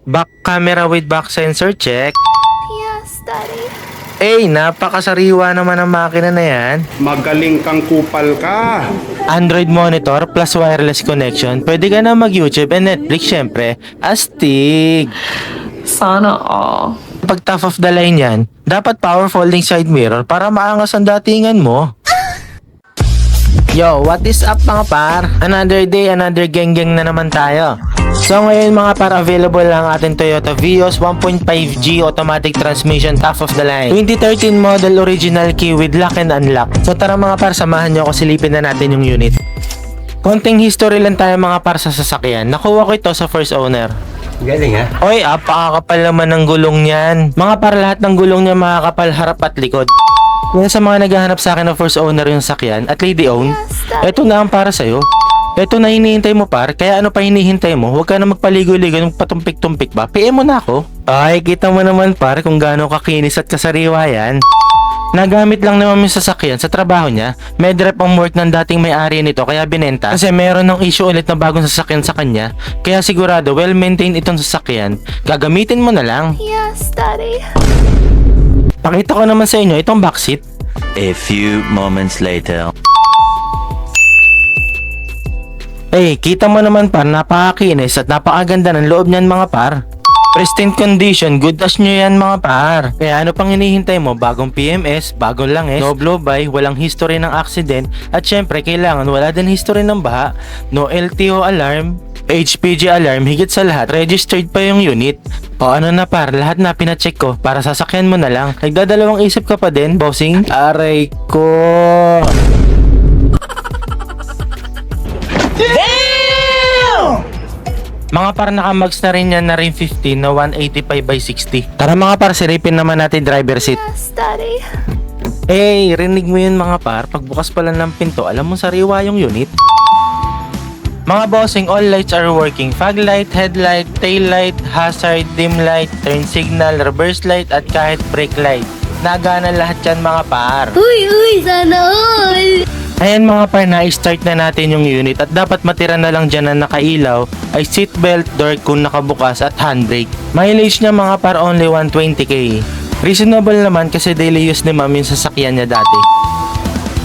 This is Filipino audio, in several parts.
Back camera with back sensor check. Yes, Daddy. Napakasariwa naman ang makina na yan. Magaling kang kupal ka. Android monitor plus wireless connection. Pwede ka na mag-YouTube and Netflix syempre. Astig! Sana all. Pag top of the line yan, dapat power folding side mirror para maangas ang datingan mo. Yo, what is up mga par? Another day, another geng-geng na naman tayo. So ngayon mga par, available lang ating Toyota Vios 1.5G automatic transmission top of the line. 2013 model original key with lock and unlock. So tara mga par, samahan nyo ako, silipin na natin yung unit. Konting history lang tayo mga par sa sasakyan. Nakuha ko ito sa first owner. Galing ha? Oy, apakakapal naman ng gulong niyan. Mga par, lahat ng gulong niya makakapal harap at likod. Kaya sa mga naghahanap sa akin ng first owner yung sakyan at lady own, eto na ang para sa'yo. Eto na hinihintay mo par, kaya ano pa hinihintay mo? Huwag ka na magpaligo-ligo ng patumpik-tumpik ba? PM mo na ako. Ay, kita mo naman par kung gaano kakinis at kasariwa yan. Nagamit lang naman yung sasakyan sa trabaho niya. May drop ang work ng dating may-ari nito kaya binenta. Kasi meron ng issue ulit na bagong sasakyan sa kanya. Kaya sigurado well-maintained itong sasakyan. Gagamitin mo na lang. Yes, Daddy. Pakita ko naman sa inyo itong backseat. A few moments later. Kita mo naman par, napakakinis at napakaganda ng loob niyan mga par. Pristine condition, good as nyo yan mga par. Kaya ano pang hinihintay mo? Bagong PMS, bagong langis, no blow by, walang history ng accident, at syempre kailangan wala din history ng baha, no LTO alarm, HPG alarm, higit sa lahat, registered pa yung unit. O ano na par, lahat na pinacheck ko para sasakyan mo na lang. Nagdadalawang isip ka pa din, bossing? Aray ko! Mga par, nakamags na rin yan na rin 15 na 185/60. Tara mga par, silipin naman natin driver seat. Yes, Daddy. Rinig mo yun mga par, pagbukas pa lang ng pinto, alam mo sariwa yung unit. Mga bossing, all lights are working. Fog light, headlight, tail light, hazard, dim light, turn signal, reverse light, at kahit brake light. Nagana lahat yan mga par. Uy, sana all. Ayan mga par, na-start na natin yung unit at dapat matira na lang dyan na nakailaw ay seatbelt, door kung nakabukas at handbrake. Mileage niya mga par only 120k. Reasonable naman kasi daily use ni ma'am yung sasakyan niya dati.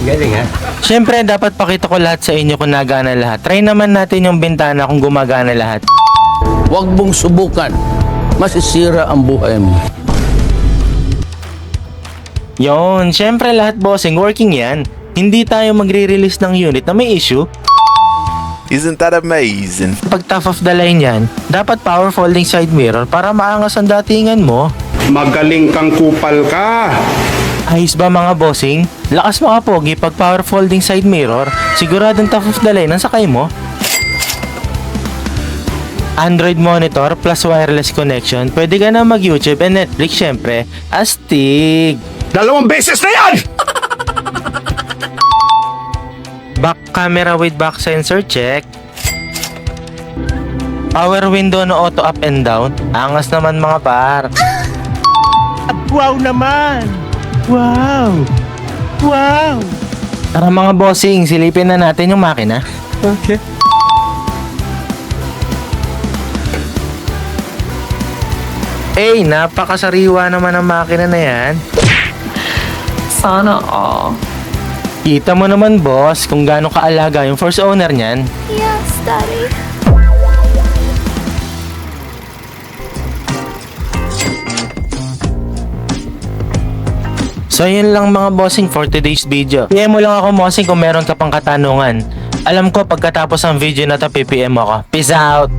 Galing ha? Siyempre dapat pakita ko lahat sa inyo kung nagana lahat. Try naman natin yung bintana kung gumagana lahat. Huwag mong subukan. Masisira ang buhay mo. Yon, siyempre lahat bossing, working yan. Hindi tayo magre-release ng unit na may issue. Isn't that amazing? Pag top of the line yan, dapat power folding side mirror para maangas ang datingan mo. Magaling kang kupal ka. Ayos ba mga bossing? Lakas mga pogi pag power folding side mirror, siguradong top of the line ang sakay mo. Android monitor plus wireless connection, pwede ka na mag-YouTube and Netflix syempre. Astig! 2 beses na yan! Back camera with back sensor check. Power window na auto up and down. Angas naman mga par. Wow naman! Wow! Wow! Tara mga bossing, silipin na natin yung makina. Okay. Napakasariwa naman ang makina na yan. Sana all. Kita mo naman boss kung gaano kaalaga yung first owner niyan. Yes, Daddy. So yun lang mga bossing for today's video. PM mo lang ako bossing kung meron ka pang katanungan. Alam ko pagkatapos ng video na to PPM ako. Peace out!